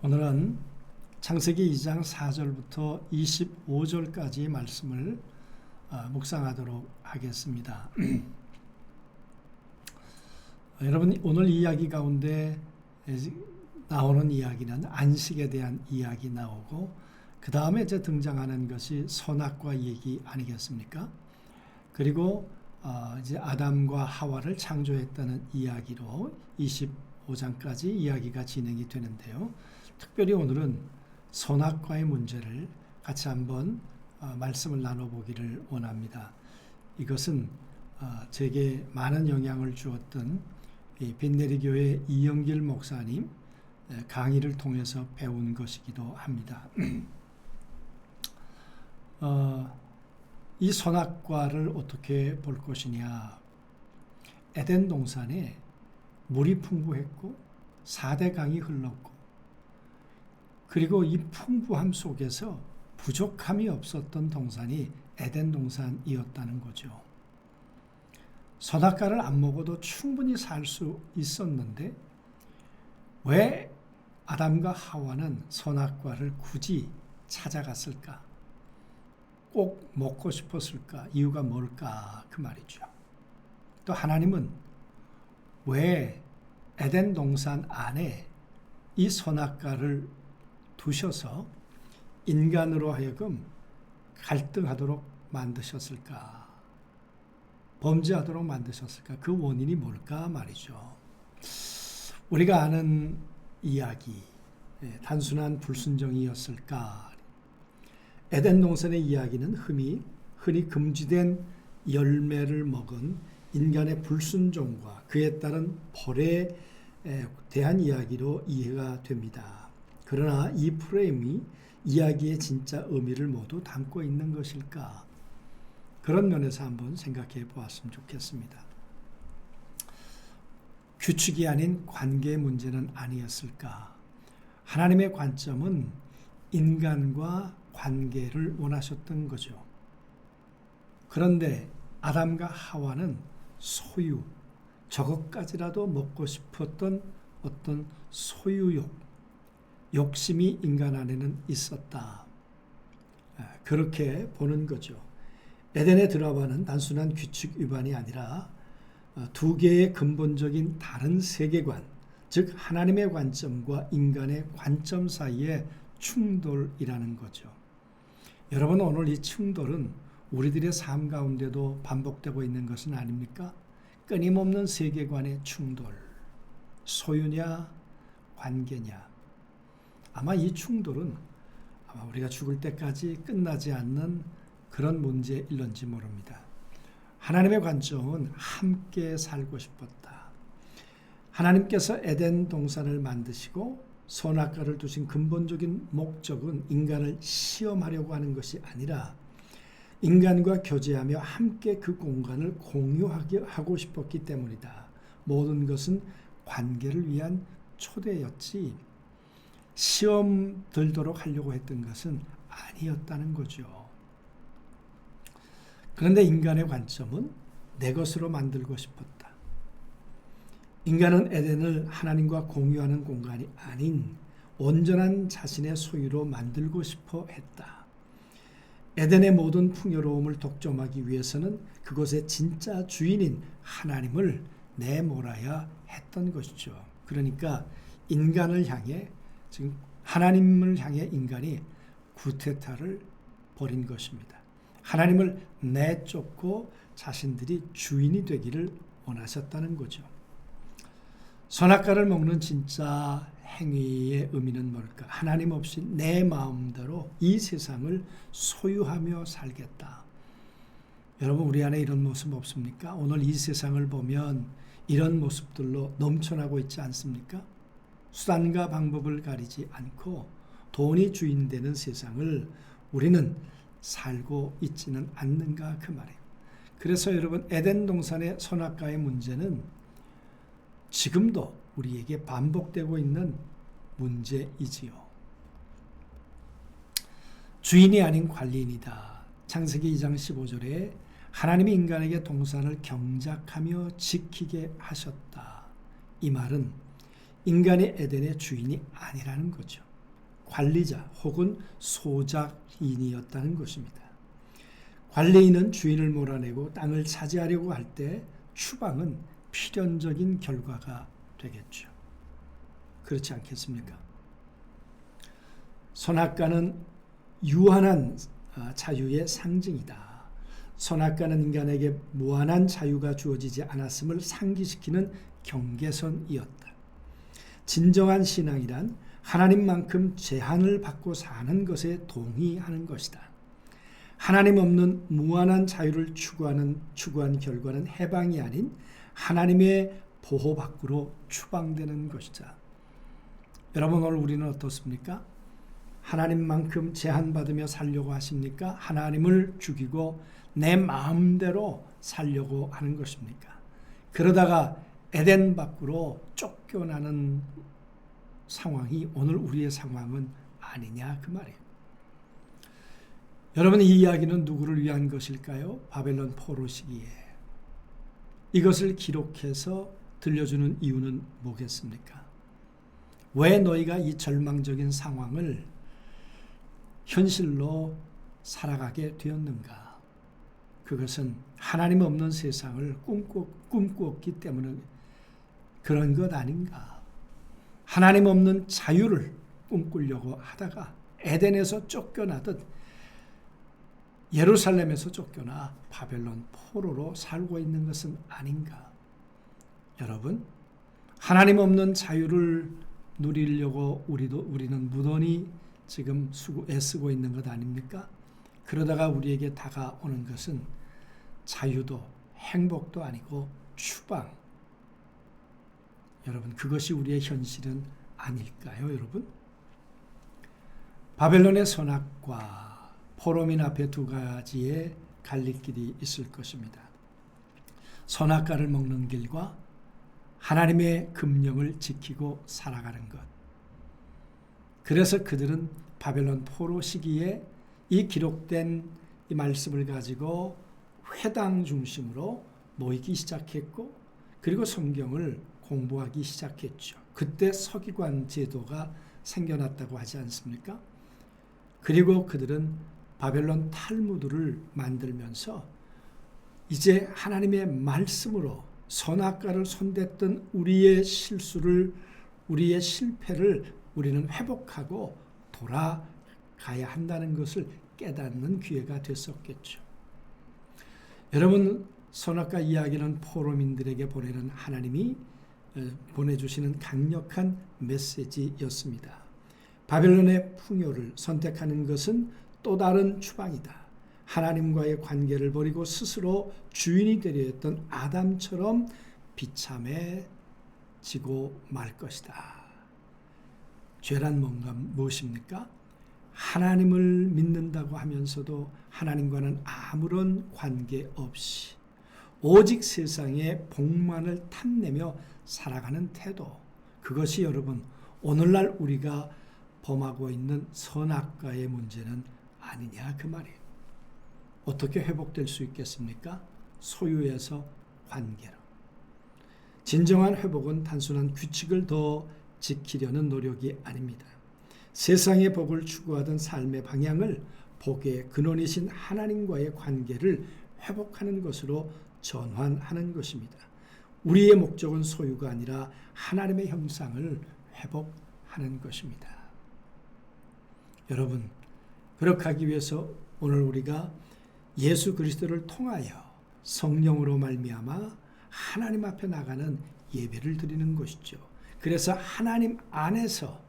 오늘은 창세기 2장 4절부터 25절까지의 말씀을 묵상하도록 하겠습니다. 여러분, 오늘 이야기 가운데 나오는 이야기는 안식에 대한 이야기 나오고, 그 다음에 이제 등장하는 것이 선악과 얘기 아니겠습니까? 그리고 이제 아담과 하와를 창조했다는 이야기로 25장까지 이야기가 진행이 되는데요. 특별히 오늘은 선악과의 문제를 같이 한번 말씀을 나눠보기를 원합니다. 이것은 제게 많은 영향을 주었던 빈내리 교회 이영길 목사님 강의를 통해서 배운 것이기도 합니다. 이 선악과를 어떻게 볼 것이냐. 에덴 동산에 물이 풍부했고 4대 강이 흘렀고, 그리고 이 풍부함 속에서 부족함이 없었던 동산이 에덴 동산이었다는 거죠. 선악과를 안 먹어도 충분히 살 수 있었는데 왜 아담과 하와는 선악과를 굳이 찾아갔을까? 꼭 먹고 싶었을까? 이유가 뭘까? 그 말이죠. 또 하나님은 왜 에덴 동산 안에 이 선악과를 두셔서 인간으로 하여금 갈등하도록 만드셨을까? 범죄하도록 만드셨을까? 그 원인이 뭘까 말이죠. 우리가 아는 이야기, 단순한 불순종이었을까? 에덴 동산의 이야기는 흔히 금지된 열매를 먹은 인간의 불순종과 그에 따른 벌에 대한 이야기로 이해가 됩니다. 그러나 이 프레임이 이야기의 진짜 의미를 모두 담고 있는 것일까? 그런 면에서 한번 생각해 보았으면 좋겠습니다. 규칙이 아닌 관계의 문제는 아니었을까? 하나님의 관점은 인간과 관계를 원하셨던 거죠. 그런데 아담과 하와는 소유, 저것까지라도 먹고 싶었던 어떤 소유욕, 욕심이 인간 안에는 있었다. 그렇게 보는 거죠. 에덴의 드라마는 단순한 규칙 위반이 아니라 두 개의 근본적인 다른 세계관, 즉 하나님의 관점과 인간의 관점 사이의 충돌이라는 거죠. 여러분, 오늘 이 충돌은 우리들의 삶 가운데도 반복되고 있는 것은 아닙니까? 끊임없는 세계관의 충돌, 소유냐 관계냐. 아마 이 충돌은 우리가 죽을 때까지 끝나지 않는 그런 문제일런지 모릅니다. 하나님의 관점은 함께 살고 싶었다. 하나님께서 에덴 동산을 만드시고 선악과를 두신 근본적인 목적은 인간을 시험하려고 하는 것이 아니라 인간과 교제하며 함께 그 공간을 공유하게 하고 싶었기 때문이다. 모든 것은 관계를 위한 초대였지 시험 들도록 하려고 했던 것은 아니었다는 거죠. 그런데 인간의 관점은 내 것으로 만들고 싶었다. 인간은 에덴을 하나님과 공유하는 공간이 아닌 온전한 자신의 소유로 만들고 싶어 했다. 에덴의 모든 풍요로움을 독점하기 위해서는 그곳의 진짜 주인인 하나님을 내몰아야 했던 것이죠. 그러니까 인간을 향해, 지금 하나님을 향해 인간이 쿠데타를 벌인 것입니다. 하나님을 내쫓고 자신들이 주인이 되기를 원하셨다는 거죠. 선악과를 먹는 진짜 행위의 의미는 뭘까? 하나님 없이 내 마음대로 이 세상을 소유하며 살겠다. 여러분, 우리 안에 이런 모습 없습니까? 오늘 이 세상을 보면 이런 모습들로 넘쳐나고 있지 않습니까? 수단과 방법을 가리지 않고 돈이 주인 되는 세상을 우리는 살고 있지는 않는가 그 말이에요. 그래서 여러분, 에덴 동산의 선악과의 문제는 지금도 우리에게 반복되고 있는 문제이지요. 주인이 아닌 관리인이다. 창세기 2장 15절에 하나님이 인간에게 동산을 경작하며 지키게 하셨다. 이 말은 인간이 에덴의 주인이 아니라는 거죠. 관리자 혹은 소작인이었다는 것입니다. 관리인은 주인을 몰아내고 땅을 차지하려고 할 때 추방은 필연적인 결과가 되겠죠. 그렇지 않겠습니까? 선악과는 유한한 자유의 상징이다. 선악과는 인간에게 무한한 자유가 주어지지 않았음을 상기시키는 경계선이었다. 진정한 신앙이란 하나님만큼 제한을 받고 사는 것에 동의하는 것이다. 하나님 없는 무한한 자유를 추구한 결과는 해방이 아닌 하나님의 보호 밖으로 추방되는 것이다. 여러분, 오늘 우리는 어떻습니까? 하나님만큼 제한받으며 살려고 하십니까? 하나님을 죽이고 내 마음대로 살려고 하는 것입니까? 그러다가 에덴 밖으로 쫓겨나는 상황이 오늘 우리의 상황은 아니냐 그 말이에요. 여러분, 이 이야기는 누구를 위한 것일까요? 바벨론 포로 시기에 이것을 기록해서 들려주는 이유는 뭐겠습니까? 왜 너희가 이 절망적인 상황을 현실로 살아가게 되었는가? 그것은 하나님 없는 세상을 꿈꾸었기 때문에 그런 것 아닌가? 하나님 없는 자유를 꿈꾸려고 하다가 에덴에서 쫓겨나듯 예루살렘에서 쫓겨나 바벨론 포로로 살고 있는 것은 아닌가? 여러분, 하나님 없는 자유를 누리려고 우리는 무던히 지금 애쓰고 있는 것 아닙니까? 그러다가 우리에게 다가오는 것은 자유도 행복도 아니고 추방. 여러분, 그것이 우리의 현실은 아닐까요, 여러분? 바벨론의 선악과 포로민 앞에 두 가지의 갈림길이 있을 것입니다. 선악과를 먹는 길과 하나님의 금령을 지키고 살아가는 것. 그래서 그들은 바벨론 포로 시기에 이 기록된 이 말씀을 가지고 회당 중심으로 모이기 시작했고, 그리고 성경을 공부하기 시작했죠. 그때 서기관 제도가 생겨났다고 하지 않습니까? 그리고 그들은 바벨론 탈무드를 만들면서 이제 하나님의 말씀으로 선악과를 손댔던 우리의 실수를, 우리의 실패를 우리는 회복하고 돌아가야 한다는 것을 깨닫는 기회가 됐었겠죠. 여러분, 선악과 이야기는 포로민들에게 보내는 하나님이 보내주시는 강력한 메시지였습니다. 바벨론의 풍요를 선택하는 것은 또 다른 추방이다. 하나님과의 관계를 버리고 스스로 주인이 되려 했던 아담처럼 비참해지고 말 것이다. 죄란 무엇입니까? 하나님을 믿는다고 하면서도 하나님과는 아무런 관계 없이 오직 세상의 복만을 탐내며 살아가는 태도. 그것이 여러분, 오늘날 우리가 범하고 있는 선악과의 문제는 아니냐 그 말이에요. 어떻게 회복될 수 있겠습니까? 소유에서 관계로. 진정한 회복은 단순한 규칙을 더 지키려는 노력이 아닙니다. 세상의 복을 추구하던 삶의 방향을 복의 근원이신 하나님과의 관계를 회복하는 것으로 전환하는 것입니다. 우리의 목적은 소유가 아니라 하나님의 형상을 회복하는 것입니다. 여러분, 그렇게 하기 위해서 오늘 우리가 예수 그리스도를 통하여 성령으로 말미암아 하나님 앞에 나가는 예배를 드리는 것이죠. 그래서 하나님 안에서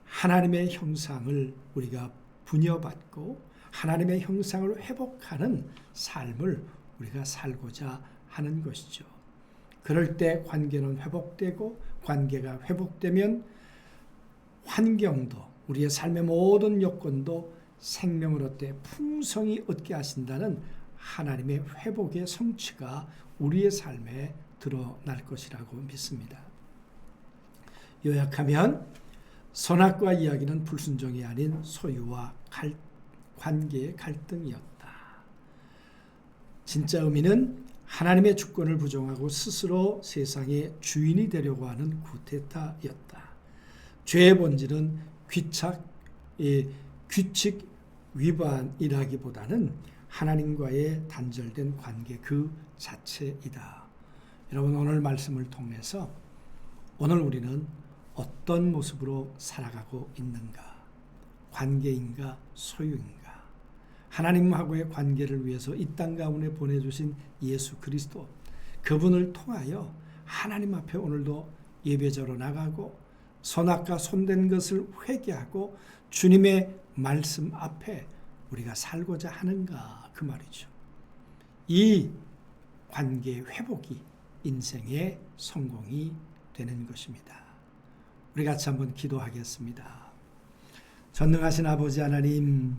하나님의 형상을 우리가 부여받고 하나님의 형상을 회복하는 삶을 우리가 살고자 하는 것이죠. 그럴 때 관계는 회복되고, 관계가 회복되면 환경도, 우리의 삶의 모든 여건도 생명을 얻되 풍성히 얻게 하신다는 하나님의 회복의 성취가 우리의 삶에 드러날 것이라고 믿습니다. 요약하면 선악과 이야기는 불순종이 아닌 소유와 관계의 갈등이었다. 진짜 의미는 하나님의 주권을 부정하고 스스로 세상의 주인이 되려고 하는 쿠데타였다. 죄의 본질은 규칙 위반이라기보다는 하나님과의 단절된 관계 그 자체이다. 여러분, 오늘 말씀을 통해서 오늘 우리는 어떤 모습으로 살아가고 있는가? 관계인가 소유인가? 하나님하고의 관계를 위해서 이 땅 가운데 보내주신 예수 그리스도, 그분을 통하여 하나님 앞에 오늘도 예배자로 나가고 선악과 손댄 것을 회개하고 주님의 말씀 앞에 우리가 살고자 하는가, 그 말이죠. 이 관계 회복이 인생의 성공이 되는 것입니다. 우리 같이 한번 기도하겠습니다. 전능하신 아버지 하나님,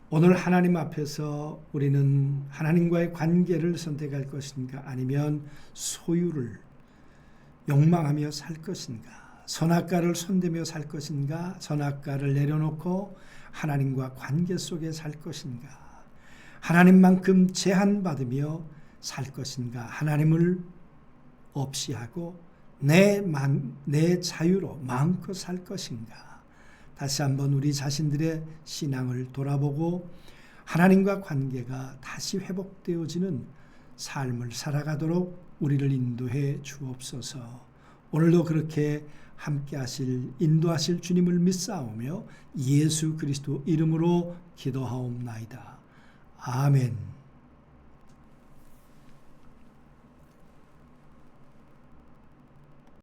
오늘 하나님 앞에서 우리는 하나님과의 관계를 선택할 것인가, 아니면 소유를 욕망하며 살 것인가, 선악과를 손대며 살 것인가, 선악과를 내려놓고 하나님과 관계 속에 살 것인가, 하나님만큼 제한받으며 살 것인가, 하나님을 없이 하고 내 자유로 마음껏 살 것인가. 다시 한번 우리 자신들의 신앙을 돌아보고 하나님과 관계가 다시 회복되어지는 삶을 살아가도록 우리를 인도해 주옵소서. 오늘도 그렇게 함께 인도하실 주님을 믿사오며 예수 그리스도 이름으로 기도하옵나이다. 아멘.